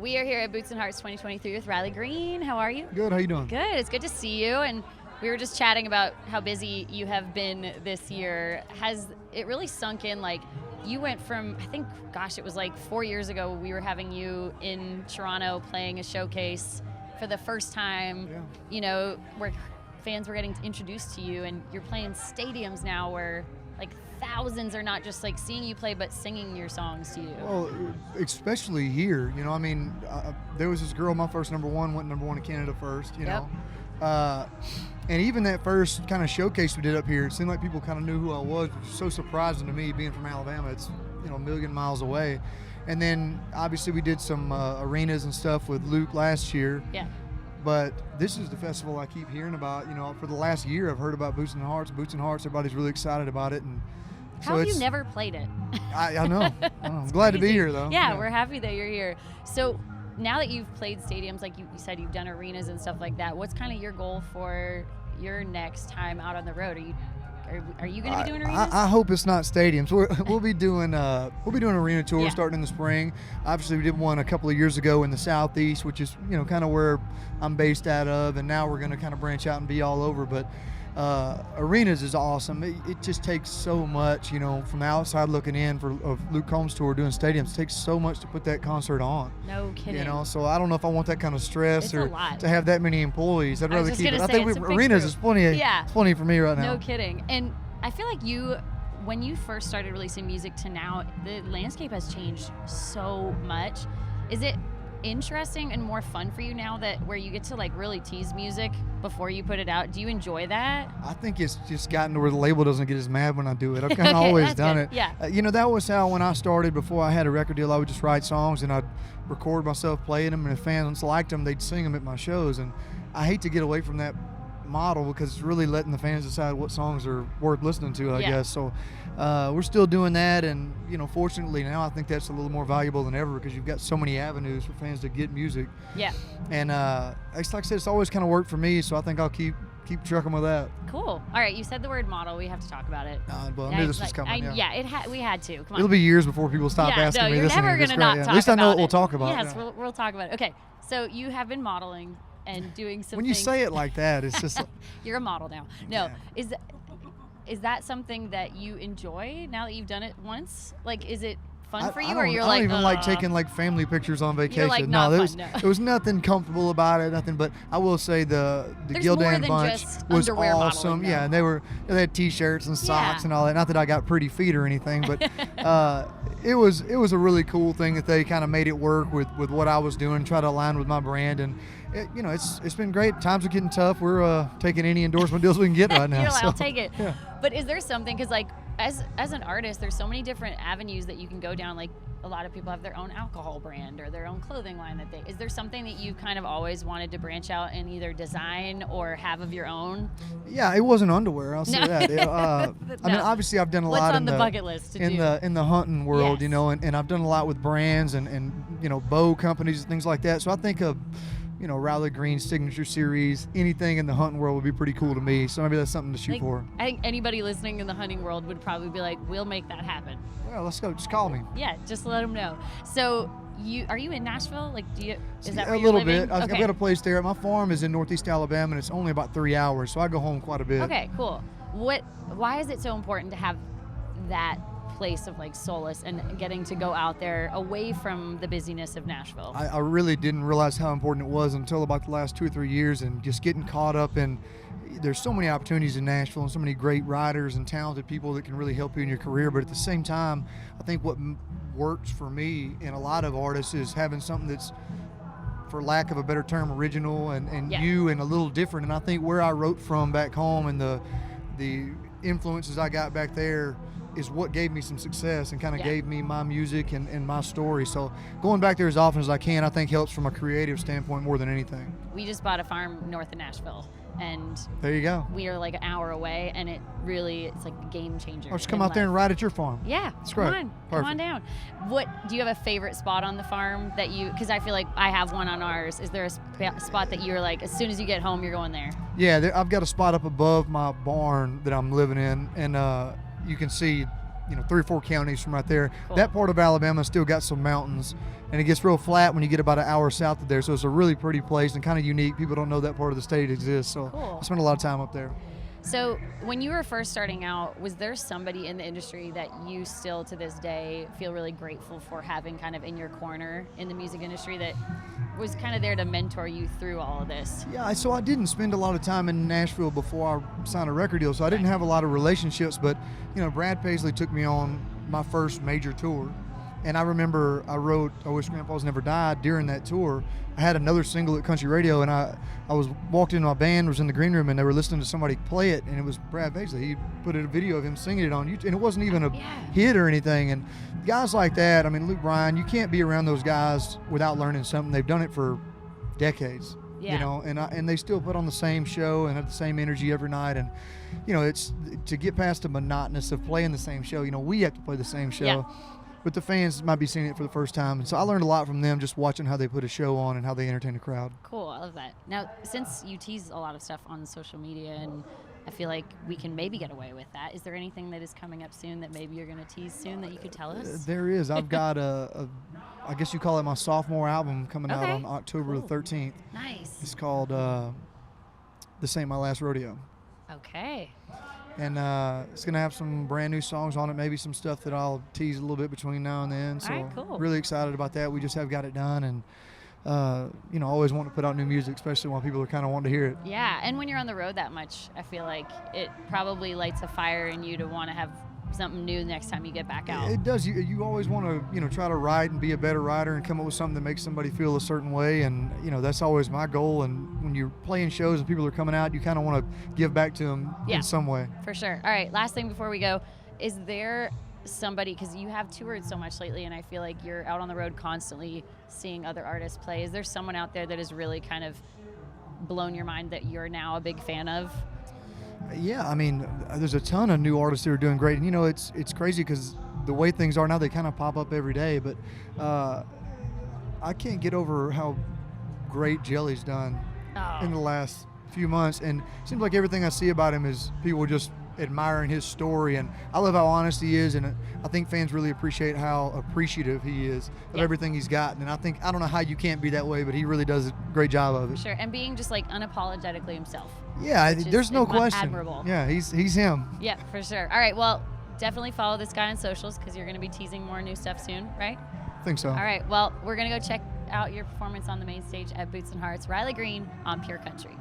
We are here at Boots and Hearts 2023 with Riley Green. How are you? Good. How you doing? Good. It's good to see you. And we were just chatting about how busy you have been this year. Has it really sunk in? Like, you went from, I think, gosh, it was like 4 years ago we were having you in Toronto playing a showcase for the first time, you know, where fans were getting introduced to you, and you're playing stadiums now where like thousands are not just like seeing you play but singing your songs to you. Well, especially here, you know, I mean, there was this girl, my first number one, went number one in Canada first, you know. And even that first kind of showcase we did up here, it seemed like people kind of knew who I was, which was so surprising to me being from Alabama. It's, you know, a million miles away. And then obviously we did some arenas and stuff with Luke last year. Yeah. But this is the festival I keep hearing about. You know, for the last year I've heard about Boots and Hearts. Everybody's really excited about it. And how have you never played it? I know. I'm glad to be here, though. Yeah, we're happy that you're here. So now that you've played stadiums, like you said, you've done arenas and stuff like that, what's kind of your goal for your next time out on the road? Are you going to be doing arenas? I hope it's not stadiums. We'll be doing arena tours starting in the spring. Obviously, we did one a couple of years ago in the Southeast, which is, you know, kind of where I'm based out of, and now we're going to kind of branch out and be all over. But arenas is awesome. It just takes so much, you know, from the outside looking in of Luke Combs' tour doing stadiums. It takes so much to put that concert on. No kidding. You know, so I don't know if I want that kind of stress it's or to have that many employees. I'd rather keep it. I think arenas is plenty. It's plenty for me right now. No kidding. And I feel like when you first started releasing music to now, the landscape has changed so much. Is it interesting and more fun for you now that where you get to like really tease music before you put it out? Do you enjoy that? I think it's just gotten to where the label doesn't get as mad when I do it. I've kind of always done it. Yeah. You know, that was how when I started, before I had a record deal, I would just write songs and I'd record myself playing them, and if fans liked them, they'd sing them at my shows. And I hate to get away from that model because it's really letting the fans decide what songs are worth listening to, I guess. So we're still doing that, and you know, fortunately now I think that's a little more valuable than ever because you've got so many avenues for fans to get music. Yeah. And it's like I said, it's always kind of worked for me, so I think I'll keep trucking with that. Cool. All right, you said the word model. We have to talk about it. Well, I knew this was coming. We had to. Come on. It'll be years before people stop asking me you're this. Never gonna not talk about it. At least I know what we'll talk about. Yes, we'll talk about it. Okay, so you have been modeling and doing some When you say it like that, it's just like, you're a model now. No, is that something that you enjoy now that you've done it once? Like, is it fun for you, or you're like? I don't even like taking like family pictures on vacation. You're like, no, there was nothing comfortable about it, nothing. But I will say the Gildan bunch was awesome. Yeah, and they had T-shirts and socks and all that. Not that I got pretty feet or anything, but it was a really cool thing that they kind of made it work with what I was doing, try to align with my brand, and you know, it's been great. Times are getting tough. We're taking any endorsement deals we can get right now. You're like, I'll take it. Yeah. But is there something, because like as an artist, there's so many different avenues that you can go down. Like a lot of people have their own alcohol brand or their own clothing line is there something that you kind of always wanted to branch out and either design or have of your own? Yeah, it wasn't underwear. I'll say that. I mean, obviously I've done a lot on the bucket list in the hunting world, you know, and I've done a lot with brands and you know, bow companies and things like that. So I think of, you know, Riley Green's signature series, anything in the hunting world would be pretty cool to me. So maybe that's something to shoot for. I think anybody listening in the hunting world would probably be like, we'll make that happen. Well, let's go. Just call me. Yeah, just let them know. So are you in Nashville? Like, is that where a you're little living? bit. I've got a place there. My farm is in Northeast Alabama, and it's only about 3 hours, so I go home quite a bit. Okay, cool. Why is it so important to have that place of like solace and getting to go out there away from the busyness of Nashville? I really didn't realize how important it was until about the last 2 or 3 years, and just getting caught up in, there's so many opportunities in Nashville and so many great writers and talented people that can really help you in your career. But at the same time, I think what works for me and a lot of artists is having something that's, for lack of a better term, original and you and a little different. And I think where I wrote from back home and the influences I got back there is what gave me some success and kind of gave me my music and my story. So going back there as often as I can, I think helps from a creative standpoint more than anything. We just bought a farm north of Nashville, and there you go. We are like an hour away, and it's like a game changer. Or just come out there and ride at your farm. Yeah, it's great. Come on down. What do you have a favorite spot on the farm that because I feel like I have one on ours. Is there a spot that you're like, as soon as you get home, you're going there? Yeah, I've got a spot up above my barn that I'm living in, and you can see 3 or 4 counties from right there. Cool. That part of Alabama still got some mountains, and it gets real flat when you get about an hour south of there. So it's a really pretty place and kind of unique. People don't know that part of the state exists. So Cool. I spent a lot of time up there. So when you were first starting out, was there somebody in the industry that you still to this day feel really grateful for having kind of in your corner in the music industry that was kind of there to mentor you through all of this? Yeah, so I didn't spend a lot of time in Nashville before I signed a record deal, so I didn't have a lot of relationships, but Brad Paisley took me on my first major tour. And I remember I wrote I Wish Grandpa's Never Died during that tour. I had another single at country radio, and I walked into my band, was in the green room, and they were listening to somebody play it, and it was Brad Paisley. He put a video of him singing it on YouTube, and it wasn't even a hit or anything. And guys like that, I mean, Luke Bryan, you can't be around those guys without learning something. They've done it for decades, and they still put on the same show and have the same energy every night. And it's to get past the monotonous of playing the same show. We have to play the same show. Yeah. But the fans might be seeing it for the first time. And so I learned a lot from them just watching how they put a show on and how they entertain the crowd. Cool, I love that. Now, since you tease a lot of stuff on social media, and I feel like we can maybe get away with that, is there anything that is coming up soon that maybe you're going to tease soon that you could tell us? There is. I've got I guess you call it my sophomore album coming out on October the 13th. Nice. It's called This Ain't My Last Rodeo. Okay. And it's going to have some brand new songs on it, maybe some stuff that I'll tease a little bit between now and then. So all right, cool. Really excited about that. We just have got it done, and always want to put out new music, especially when people are kind of wanting to hear it. Yeah, and when you're on the road that much, I feel like it probably lights a fire in you to want to have something new the next time you get back out. It does. You always want to try to write and be a better writer and come up with something that makes somebody feel a certain way, and that's always my goal. And when you're playing shows and people are coming out, you kind of want to give back to them in some way. For sure. All right, last thing before we go, is there somebody, because you have toured so much lately and I feel like you're out on the road constantly seeing other artists play, is there someone out there that has really kind of blown your mind that you're now a big fan of? Yeah, I mean, there's a ton of new artists that are doing great, and it's crazy because the way things are now, they kind of pop up every day. But I can't get over how great Jelly's done in the last few months, and it seems like everything I see about him is people just admiring his story, and I love how honest he is, and I think fans really appreciate how appreciative he is of everything he's gotten. And I don't know how you can't be that way, but he really does a great job of it. Sure, and being just like unapologetically himself. Yeah, there's no question. Admirable. Yeah, he's him. Yeah, for sure. All right, well, definitely follow this guy on socials because you're going to be teasing more new stuff soon, right? I think so. All right, well, we're going to go check out your performance on the main stage at Boots and Hearts. Riley Green on Pure Country.